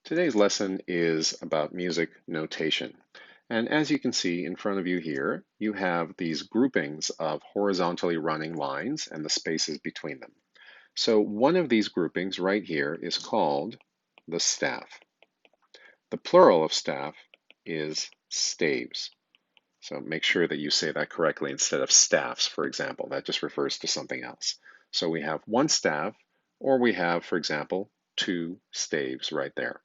Today's lesson is about music notation. And as you can see in front of you here, you have these groupings of horizontally running lines and the spaces between them. So one of these groupings right here is called the staff. The plural of staff is staves. So make sure that you say that correctly instead of staffs, for example. That just refers to something else. So we have one staff, or we have, for example, two staves right there.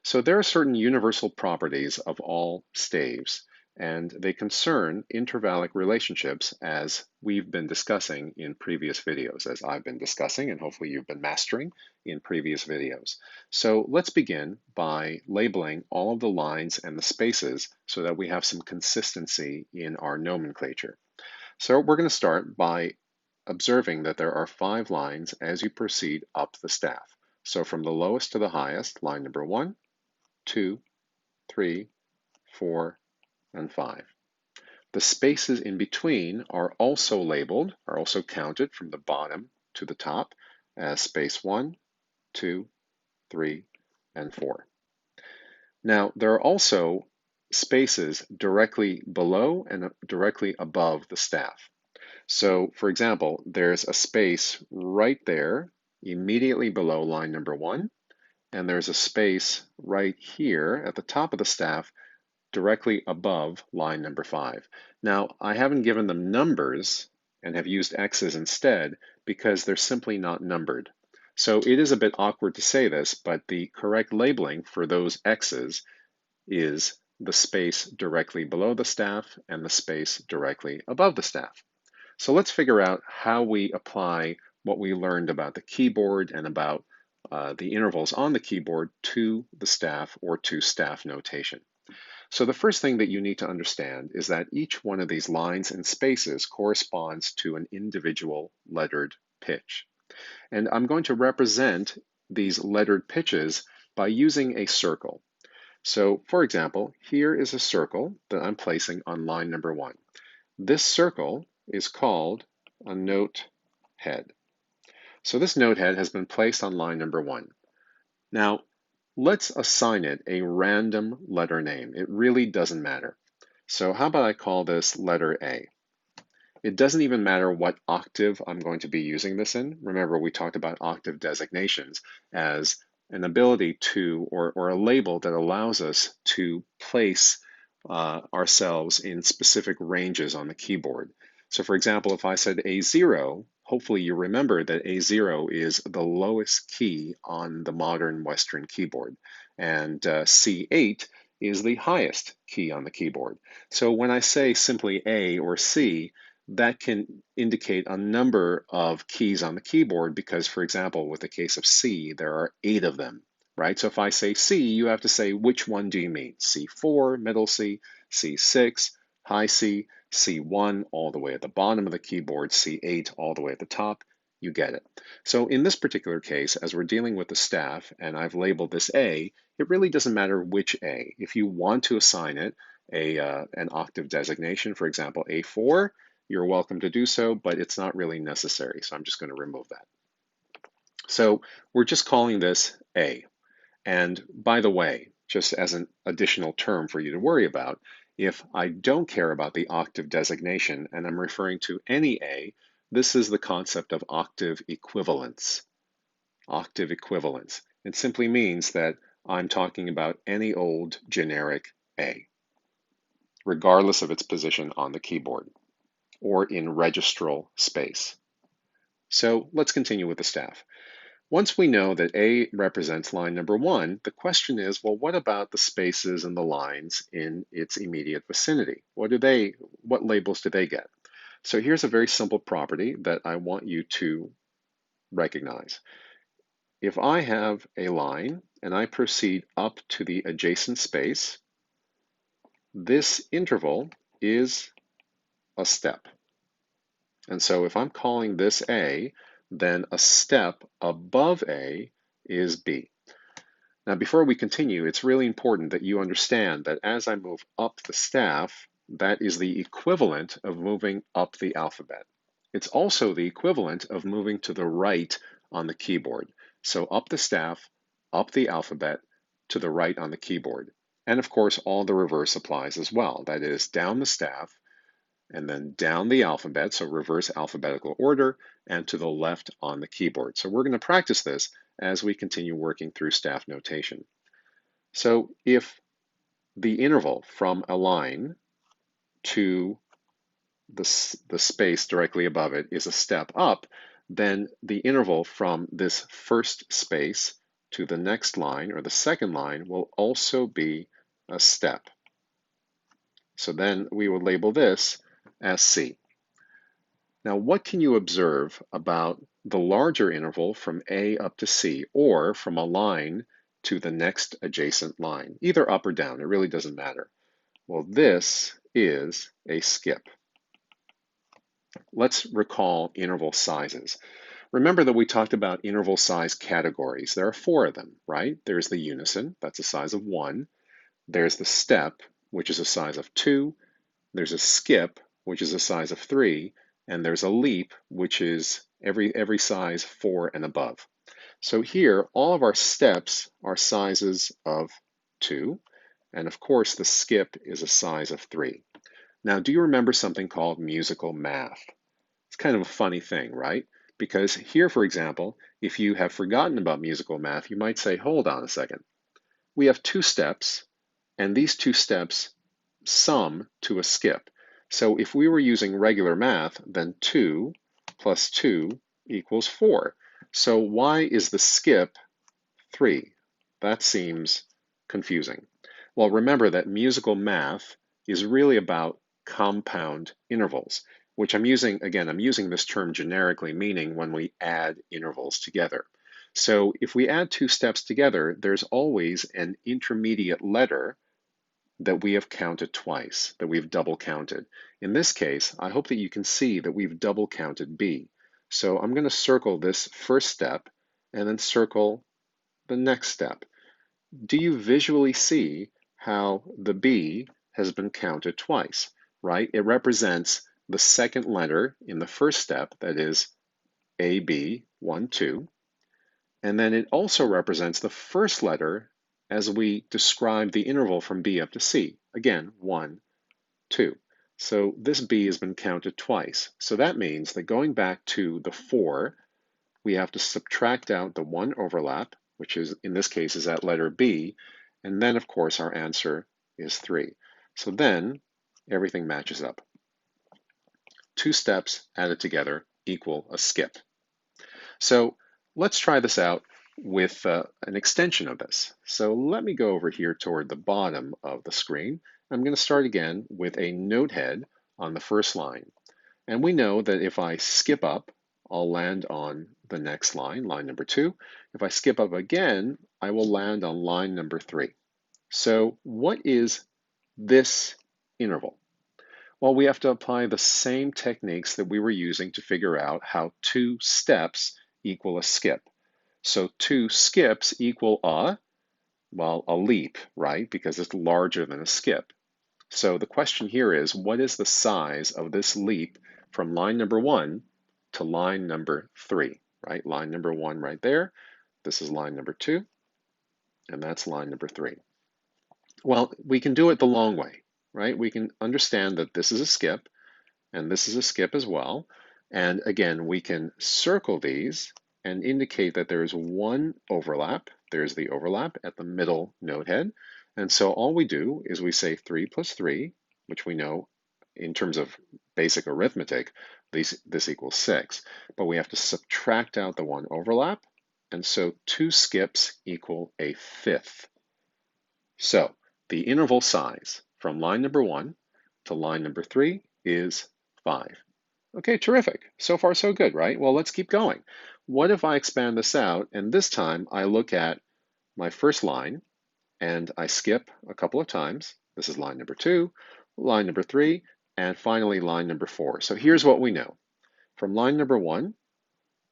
So there are certain universal properties of all staves, and they concern intervallic relationships as we've been discussing in previous videos, as I've been discussing, and hopefully you've been mastering in previous videos. So let's begin by labeling all of the lines and the spaces so that we have some consistency in our nomenclature. So we're going to start by observing that there are 5 lines as you proceed up the staff. So from the lowest to the highest, line number 1, 2, 3, 4, and 5. The spaces in between are also labeled, are also counted from the bottom to the top as space 1, 2, 3, and 4. Now, there are also spaces directly below and directly above the staff. So, for example, there's a space right there immediately below line number 1, and there's a space right here at the top of the staff directly above line number 5. Now, I haven't given them numbers and have used X's instead because they're simply not numbered. So it is a bit awkward to say this, but the correct labeling for those X's is the space directly below the staff and the space directly above the staff. So let's figure out how we apply what we learned about the keyboard and about the intervals on the keyboard to the staff or to staff notation. So the first thing that you need to understand is that each one of these lines and spaces corresponds to an individual lettered pitch. And I'm going to represent these lettered pitches by using a circle. So for example, here is a circle that I'm placing on line number 1. This circle is called a note head. So this note head has been placed on line number 1. Now, let's assign it a random letter name. It really doesn't matter. So how about I call this letter A? It doesn't even matter what octave I'm going to be using this in. Remember, we talked about octave designations as an ability to, or a label that allows us to place ourselves in specific ranges on the keyboard. So for example, if I said A0, hopefully you remember that A0 is the lowest key on the modern Western keyboard, and C8 is the highest key on the keyboard. So when I say simply A or C, that can indicate a number of keys on the keyboard because, for example, with the case of C, there are 8 of them, right? So if I say C, you have to say, which one do you mean? C4, middle C, C6, high C, C1, all the way at the bottom of the keyboard, C8, all the way at the top. You get it. So in this particular case, as we're dealing with the staff, and I've labeled this A, it really doesn't matter which A. If you want to assign it an octave designation, for example, A4, you're welcome to do so, but it's not really necessary. So I'm just going to remove that. So we're just calling this A. And by the way, just as an additional term for you to worry about, if I don't care about the octave designation and I'm referring to any A, this is the concept of octave equivalence. Octave equivalence. It simply means that I'm talking about any old generic A, regardless of its position on the keyboard or in registral space. So let's continue with the staff. Once we know that A represents line number 1, the question is, well, what about the spaces and the lines in its immediate vicinity? What labels do they get? So here's a very simple property that I want you to recognize. If I have a line and I proceed up to the adjacent space, this interval is a step. And so if I'm calling this A, then a step above A is B. Now, before we continue, it's really important that you understand that as I move up the staff, that is the equivalent of moving up the alphabet. It's also the equivalent of moving to the right on the keyboard. So up the staff, up the alphabet, to the right on the keyboard. And of course, all the reverse applies as well. That is down the staff and then down the alphabet, so reverse alphabetical order, and to the left on the keyboard. So we're going to practice this as we continue working through staff notation. So if the interval from a line to the space directly above it is a step up, then the interval from this first space to the next line or the second line will also be a step. So then we would label this as C. Now, what can you observe about the larger interval from A up to C, or from a line to the next adjacent line, either up or down? It really doesn't matter. Well, this is a skip. Let's recall interval sizes. Remember that we talked about interval size categories. There are 4 of them, right? There's the unison, that's a size of 1. There's the step, which is a size of 2. There's a skip, which is a size of 3. And there's a leap, which is every size 4 and above. So here, all of our steps are sizes of 2. And of course, the skip is a size of 3. Now, do you remember something called musical math? It's kind of a funny thing, right? Because here, for example, if you have forgotten about musical math, you might say, hold on a second. We have 2 steps, and these 2 steps sum to a skip. So if we were using regular math, then 2 plus 2 equals 4. So why is the skip 3? That seems confusing. Well, remember that musical math is really about compound intervals, which I'm using this term generically, meaning when we add intervals together. So if we add 2 steps together, there's always an intermediate letter that we have counted twice, that we've double counted. In this case, I hope that you can see that we've double counted B. So I'm going to circle this first step and then circle the next step. Do you visually see how the B has been counted twice, right? It represents the second letter in the first step, that is AB, 1, 2. And then it also represents the first letter as we describe the interval from B up to C. Again, 1, 2. So this B has been counted twice. So that means that going back to the 4, we have to subtract out the 1 overlap, which is, in this case, is at letter B, and then, of course, our answer is 3. So then everything matches up. 2 steps added together equal a skip. So let's try this out with an extension of this. So let me go over here toward the bottom of the screen. I'm going to start again with a note head on the first line. And we know that if I skip up, I'll land on the next line, line number 2. If I skip up again, I will land on line number 3. So what is this interval? Well, we have to apply the same techniques that we were using to figure out how 2 steps equal a skip. So 2 skips equal a leap, right? Because it's larger than a skip. So the question here is, what is the size of this leap from line number 1 to line number 3, right? Line number 1 right there. This is line number 2, and that's line number 3. Well, we can do it the long way, right? We can understand that this is a skip, and this is a skip as well. And again, we can circle these and indicate that there is 1 overlap. There's the overlap at the middle note head. And so all we do is we say 3 plus 3, which we know in terms of basic arithmetic, this equals 6. But we have to subtract out the 1 overlap. And so 2 skips equal a 5th. So the interval size from line number 1 to line number 3 is 5. Okay, terrific. So far, so good, right? Well, let's keep going. What if I expand this out, and this time I look at my first line, and I skip a couple of times. This is line number 2, line number 3, and finally line number 4. So here's what we know. From line number 1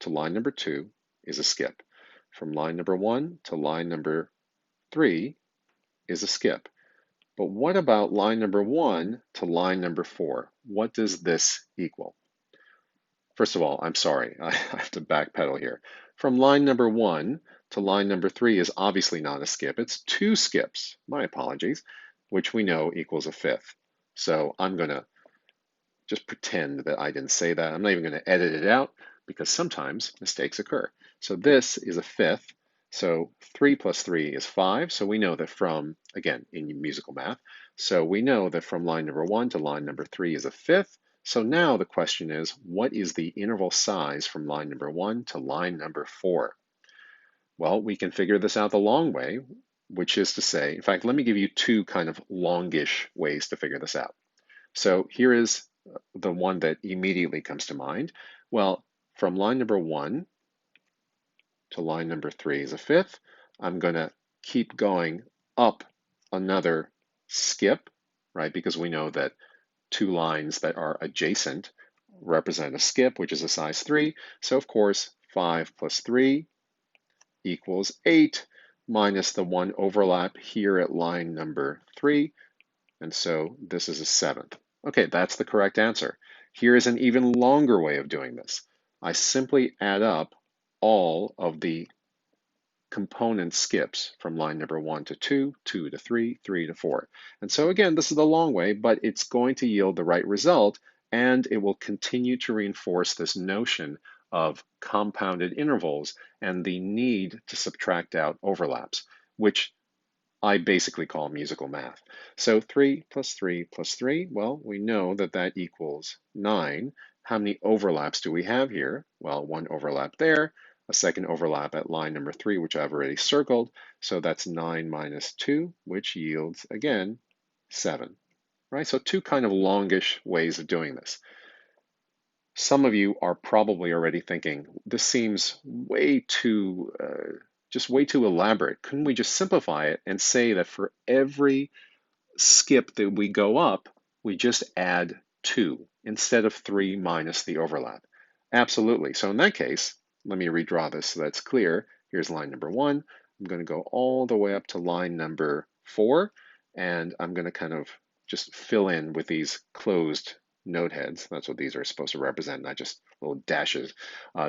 to line number 2 is a skip. From line number 1 to line number 3 is a skip. But what about line number 1 to line number 4? What does this equal? First of all, I'm sorry, I have to backpedal here. From line number 1 to line number 3 is obviously not a skip. It's 2 skips, my apologies, which we know equals a fifth. So I'm going to just pretend that I didn't say that. I'm not even going to edit it out because sometimes mistakes occur. So this is a fifth. So 3 plus 3 is 5. So we know that from, again, in musical math, so we know that from line number 1 to line number 3 is a fifth. So now the question is, what is the interval size from line number 1 to line number 4? Well, we can figure this out the long way, which is to say, in fact, let me give you two kind of longish ways to figure this out. So here is the one that immediately comes to mind. Well, from line number 1 to line number 3 is a fifth. I'm going to keep going up another skip, right? Because we know that two lines that are adjacent represent a skip, which is a size 3. So of course, 5 plus 3 equals 8 minus the one overlap here at line number 3. And so this is a seventh. Okay, that's the correct answer. Here is an even longer way of doing this. I simply add up all of the component skips from line number 1 to 2, 2 to 3, 3 to 4. And so again, this is the long way, but it's going to yield the right result, and it will continue to reinforce this notion of compounded intervals and the need to subtract out overlaps, which I basically call musical math. So 3 plus 3 plus 3, well, we know that that equals 9. How many overlaps do we have here? Well, one overlap there, a second overlap at line number 3, which I've already circled. So that's 9 minus 2, which yields, again, 7. Right? So two kind of longish ways of doing this. Some of you are probably already thinking, this seems way too just way too elaborate. Couldn't we just simplify it and say that for every skip that we go up, we just add 2 instead of 3 minus the overlap? Absolutely. So in that case, let me redraw this so that's clear. Here's line number 1. I'm going to go all the way up to line number 4, and I'm going to kind of just fill in with these closed node heads. That's what these are supposed to represent, not just little dashes.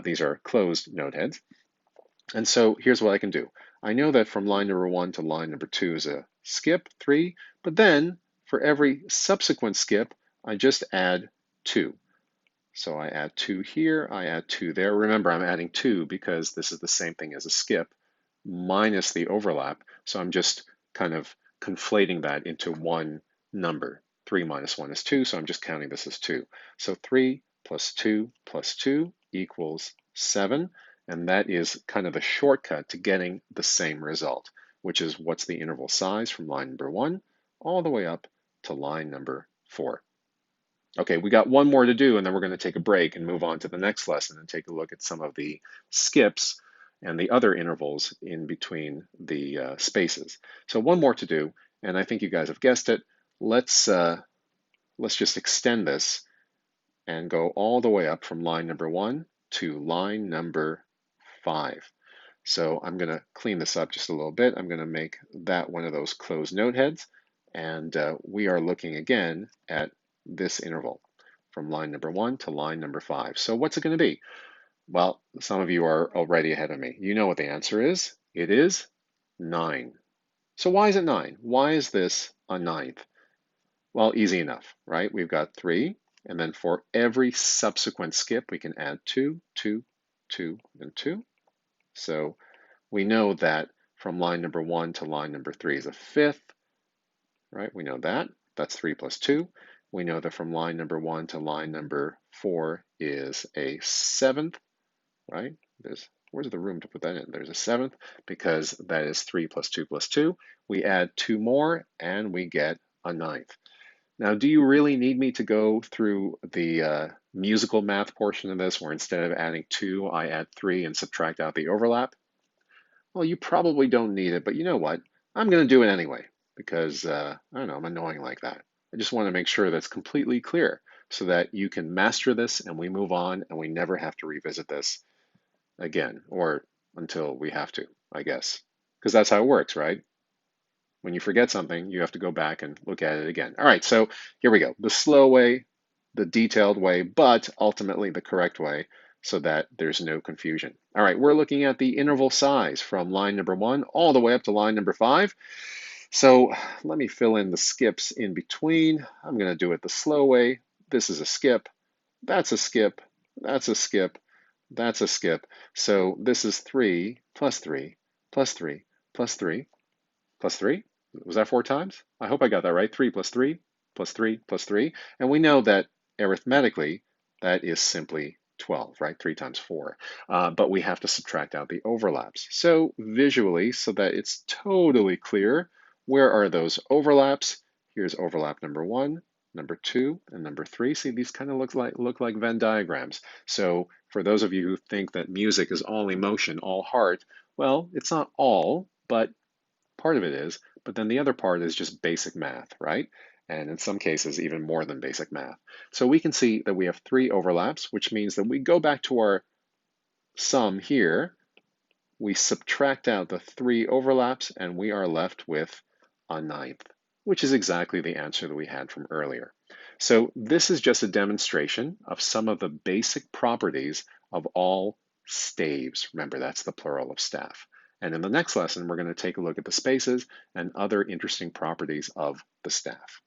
These are closed node heads. And so here's what I can do. I know that from line number 1 to line number 2 is a skip, 3, but then for every subsequent skip, I just add 2. So I add 2 here, I add 2 there. Remember, I'm adding 2 because this is the same thing as a skip minus the overlap. So I'm just kind of conflating that into one number. 3 minus 1 is 2, so I'm just counting this as 2. So 3 plus 2 plus 2 equals 7. And that is kind of the shortcut to getting the same result, which is what's the interval size from line number 1 all the way up to line number 4. Okay, we got one more to do, and then we're going to take a break and move on to the next lesson and take a look at some of the skips and the other intervals in between the spaces. So one more to do, and I think you guys have guessed it. Let's just extend this and go all the way up from line number 1 to line number 5. So I'm going to clean this up just a little bit. I'm going to make that one of those closed node heads. And we are looking again at this interval from line number 1 to line number 5. So what's it going to be? Well, some of you are already ahead of me. You know what the answer is. It is 9. So why is it 9? Why is this a ninth? Well, easy enough, right? We've got 3. And then for every subsequent skip, we can add 2, 2, 2, and 2. So we know that from line number 1 to line number 3 is a fifth, right? We know that. That's 3 plus 2. We know that from line number 1 to line number 4 is a seventh, right? Where's the room to put that in? There's a seventh because that is 3 plus 2 plus 2. We add 2 more and we get a ninth. Now, do you really need me to go through the musical math portion of this where instead of adding 2, I add 3 and subtract out the overlap? Well, you probably don't need it, but you know what? I'm going to do it anyway because, I don't know, I'm annoying like that. I just want to make sure that's completely clear so that you can master this and we move on and we never have to revisit this again or until we have to, I guess. Because that's how it works, right? When you forget something, you have to go back and look at it again. All right, so here we go. The slow way, the detailed way, but ultimately the correct way so that there's no confusion. All right, we're looking at the interval size from line number 1 all the way up to line number 5. So let me fill in the skips in between. I'm going to do it the slow way. This is a skip. That's a skip. That's a skip. That's a skip. So this is 3 plus 3 plus 3 plus 3 plus 3. Was that 4 times? I hope I got that right. 3 plus 3 plus 3 plus 3. And we know that arithmetically, that is simply 12, right? 3 times 4. But we have to subtract out the overlaps. So visually, so that it's totally clear, where are those overlaps? Here's overlap number 1, number 2, and number 3. See, these kind of look like Venn diagrams. So for those of you who think that music is all emotion, all heart, well, it's not all, but part of it is, but then the other part is just basic math, right? And in some cases, even more than basic math. So we can see that we have 3 overlaps, which means that we go back to our sum here, we subtract out the 3 overlaps, and we are left with a ninth, which is exactly the answer that we had from earlier. So this is just a demonstration of some of the basic properties of all staves. Remember, that's the plural of staff. And in the next lesson, we're going to take a look at the spaces and other interesting properties of the staff.